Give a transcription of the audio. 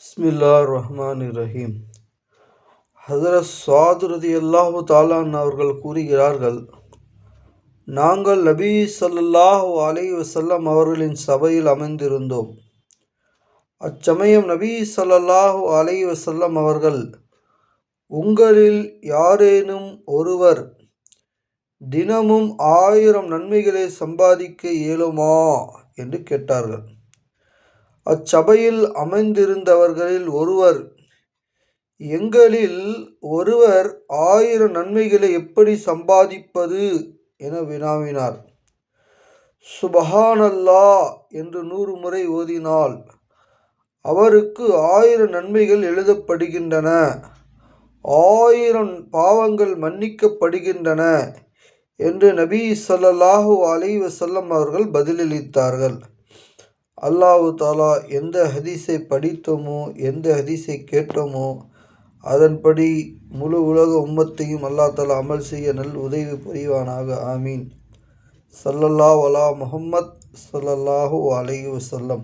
பிஸ்மில்லாஹிர் ரஹ்மானிர் ரஹீம். ஹஸரத் ஸாத் ரலியல்லாஹு தஆலா அவர்கள் கூறுகிறார்கள், நாங்கள் நபி ஸல்லல்லாஹு அலைஹி வஸல்லம் அவர்களின் சபையில் அமர்ந்திருந்தோம். அச்சமயம் நபி ஸல்லல்லாஹு அலைஹி வஸல்லம் அவர்கள், உங்களில் யாரேனும் ஒருவர் தினமும் 1000 நன்மைகளை சம்பாதிக்க இயலுமா என்று கேட்டார்கள். அச்சபையில் அமைந்திருந்தவர்களில் ஒருவர், எங்களில் ஒருவர் 1000 நன்மைகளை எப்படி சம்பாதிப்பது என வினாவினார். சுபஹானல்லாஹ் என்று 100 முறை ஓதினால் அவருக்கு 1000 நன்மைகள் எழுதப்படுகின்றன, 1000 பாவங்கள் மன்னிக்கப்படுகின்றன என்று நபி ஸல்லல்லாஹு அலைஹி வஸல்லம் அவர்கள் பதிலளித்தார்கள். அல்லாஹு தாலா எந்த ஹதீஸை படித்தோமோ, எந்த ஹதீஸை கேட்டோமோ, அதன்படி முழு உலக உம்மத்தையும் அல்லாஹ் தாலா அமல் செய்ய நல் உதவி புரிவானாக. ஆமீன். ஸல்லல்லாஹு அலா முஹம்மத் ஸல்லல்லாஹு அலைஹி வஸல்லம்.